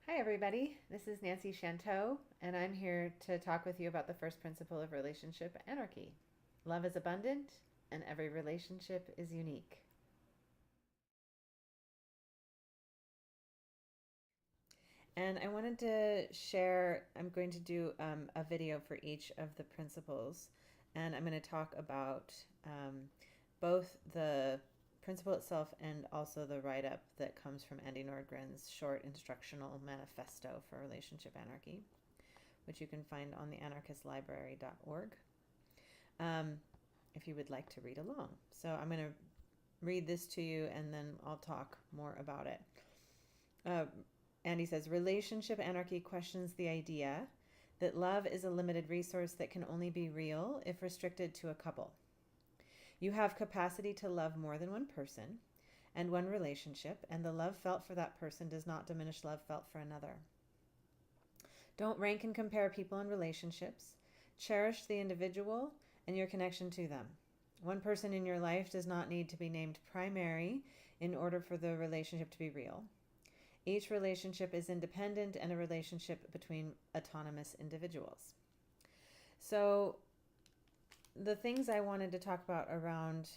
Hi, everybody. This is Nancy Chanteau, and I'm here to talk with you about the first principle of relationship anarchy. Love is abundant, and every relationship is unique. And I wanted to share, I'm going to do a video for each of the principles, and I'm going to talk about both the principle itself and also the write up that comes from Andy Nordgren's short instructional manifesto for relationship anarchy, which you can find on the anarchistlibrary.org um, if you would like to read along. So I'm going to read this to you and then I'll talk more about it. Uh, Andy says, relationship anarchy questions the idea that love is a limited resource that can only be real if restricted to a couple. You have capacity to love more than one person and one relationship, and the love felt for that person does not diminish love felt for another. Don't rank and compare people and relationships. Cherish the individual and your connection to them. One person in your life does not need to be named primary in order for the relationship to be real. Each relationship is independent and a relationship between autonomous individuals. So the things I wanted to talk about around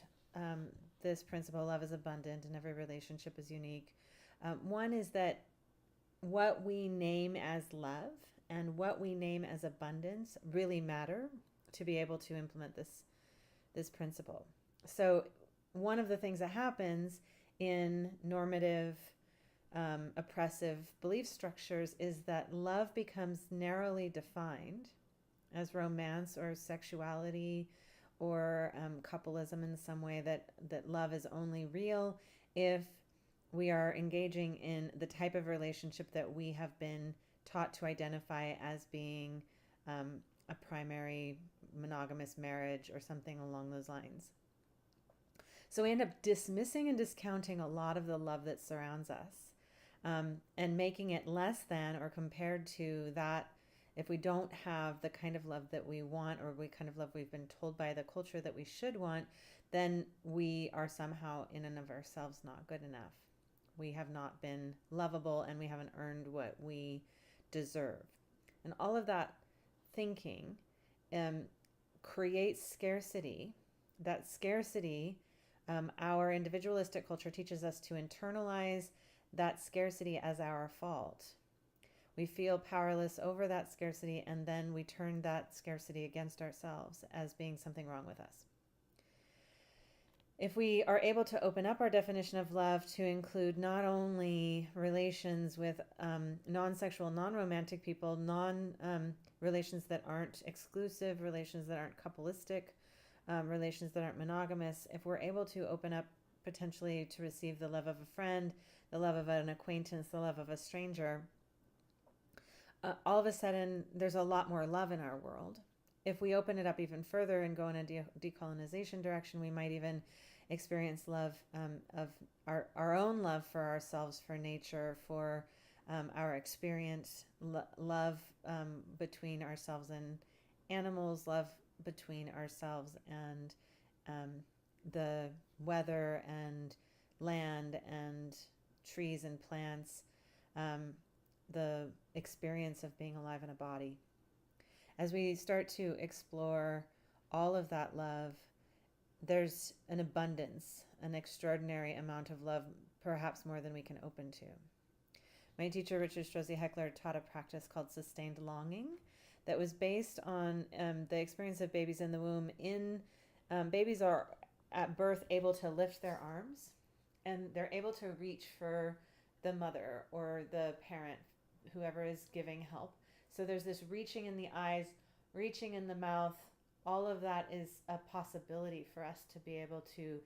this principle, love is abundant and every relationship is unique. One is that what we name as love and what we name as abundance really matter to be able to implement this principle. So one of the things that happens in normative oppressive belief structures is that love becomes narrowly defined as romance or sexuality or coupleism in some way, that love is only real if we are engaging in the type of relationship that we have been taught to identify as being a primary monogamous marriage or something along those lines. So we end up dismissing and discounting a lot of the love that surrounds us, and making it less than or compared to that. If we don't have the kind of love that we want, or the kind of love we've been told by the culture that we should want, then we are somehow in and of ourselves not good enough. We have not been lovable and we haven't earned what we deserve. And all of that thinking creates scarcity. That scarcity, our individualistic culture teaches us to internalize that scarcity as our fault. We feel powerless over that scarcity, and then we turn that scarcity against ourselves as being something wrong with us. If we are able to open up our definition of love to include not only relations with non-sexual, non-romantic people, relations that aren't exclusive, relations that aren't coupleistic, relations that aren't monogamous, if we're able to open up potentially to receive the love of a friend, the love of an acquaintance, the love of a stranger, all of a sudden there's a lot more love in our world. If we open it up even further and go in a decolonization direction, we might even experience love of our own love for ourselves, for nature, for our experience, love between ourselves and animals, love between ourselves and the weather and land and trees and plants, the experience of being alive in a body. As we start to explore all of that love, there's an abundance, an extraordinary amount of love, perhaps more than we can open to. My teacher, Richard Strozzi Heckler, taught a practice called sustained longing that was based on the experience of babies in the womb. Babies are at birth able to lift their arms, and they're able to reach for the mother or the parent, whoever is giving help. So there's this reaching in the eyes, reaching in the mouth. All of that is a possibility for us to be able to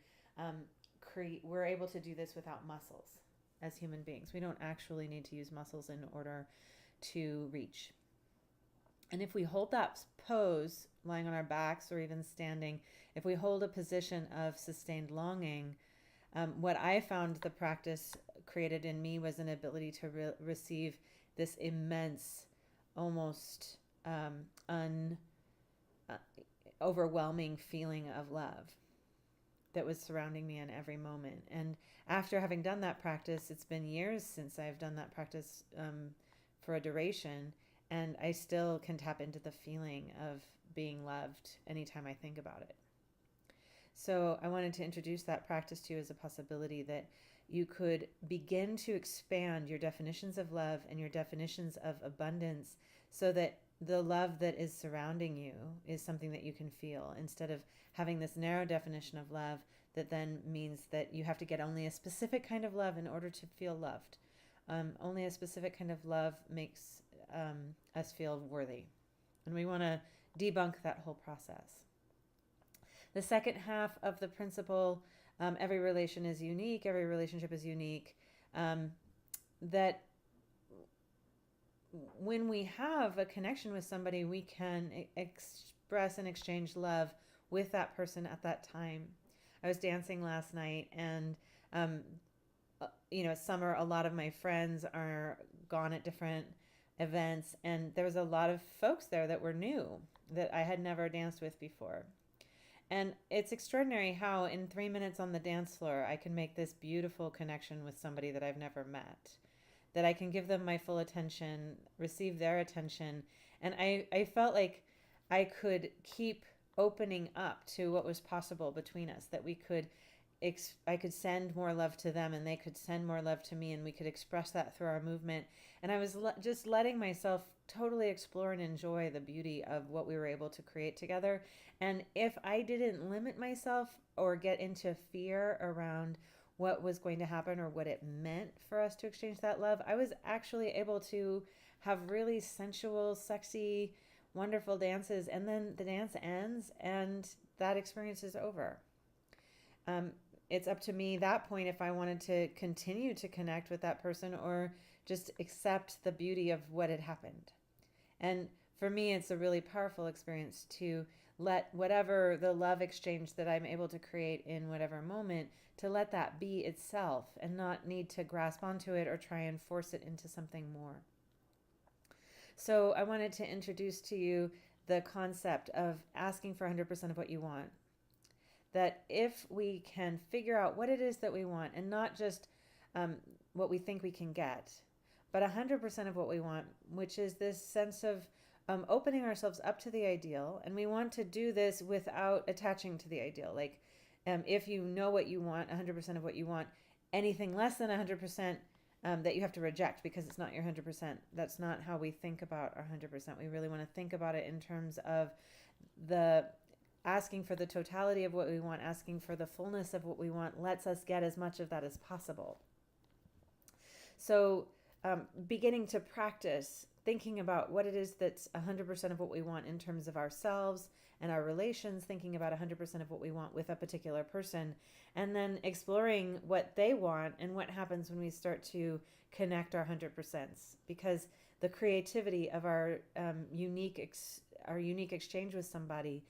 create. We're able to do this without muscles as human beings. We don't actually need to use muscles in order to reach. And if we hold that pose, lying on our backs or even standing, if we hold a position of sustained longing, what I found the practice created in me was an ability to receive this immense, almost overwhelming feeling of love that was surrounding me in every moment. And after having done that practice, it's been years since I've done that practice for a duration, and I still can tap into the feeling of being loved anytime I think about it. So I wanted to introduce that practice to you as a possibility that you could begin to expand your definitions of love and your definitions of abundance so that the love that is surrounding you is something that you can feel, instead of having this narrow definition of love that then means that you have to get only a specific kind of love in order to feel loved. Only a specific kind of love makes us feel worthy. And we want to debunk that whole process. The second half of the principle, every relation is unique, every relationship is unique, that when we have a connection with somebody, we can express and exchange love with that person at that time. I was dancing last night, and summer, a lot of my friends are gone at different events, and there was a lot of folks there that were new, that I had never danced with before. And it's extraordinary how in 3 minutes on the dance floor, I can make this beautiful connection with somebody that I've never met, that I can give them my full attention, receive their attention. And I felt like I could keep opening up to what was possible between us, that I could send more love to them and they could send more love to me, and we could express that through our movement. And I was just letting myself totally explore and enjoy the beauty of what we were able to create together. And if I didn't limit myself or get into fear around what was going to happen or what it meant for us to exchange that love, I was actually able to have really sensual, sexy, wonderful dances. And then the dance ends and that experience is over. It's up to me at that point if I wanted to continue to connect with that person or just accept the beauty of what had happened. And for me, it's a really powerful experience to let whatever the love exchange that I'm able to create in whatever moment, to let that be itself and not need to grasp onto it or try and force it into something more. So I wanted to introduce to you the concept of asking for 100% of what you want. That if we can figure out what it is that we want, and not just what we think we can get, but 100% of what we want, which is this sense of opening ourselves up to the ideal. And we want to do this without attaching to the ideal. Like if you know what you want, 100% of what you want, anything less than 100% that you have to reject because it's not your 100%. That's not how we think about our 100%. We really want to think about it in terms of the asking for the totality of what we want, asking for the fullness of what we want, lets us get as much of that as possible. So beginning to practice thinking about what it is that's 100% of what we want in terms of ourselves and our relations, thinking about 100% of what we want with a particular person, and then exploring what they want and what happens when we start to connect our 100%. Because the creativity of our unique exchange with somebody,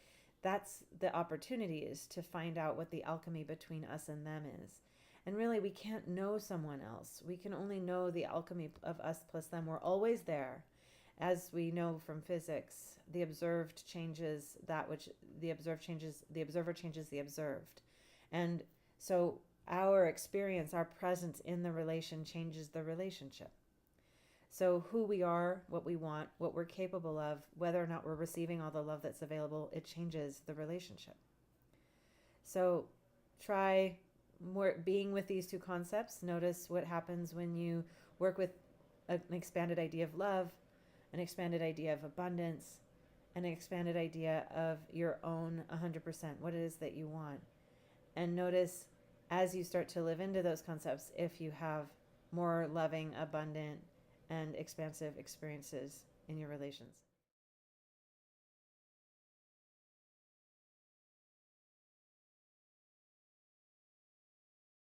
that's the opportunity, is to find out what the alchemy between us and them is. And really, we can't know someone else. We can only know the alchemy of us plus them. We're always there. As we know from physics, the observed changes that which the observer changes the observed. And so our experience, our presence in the relation changes the relationship. So who we are, what we want, what we're capable of, whether or not we're receiving all the love that's available, it changes the relationship. So try being with these two concepts. Notice what happens when you work with an expanded idea of love, an expanded idea of abundance, an expanded idea of your own 100%, what it is that you want. And notice as you start to live into those concepts, if you have more loving, abundant, and expansive experiences in your relations.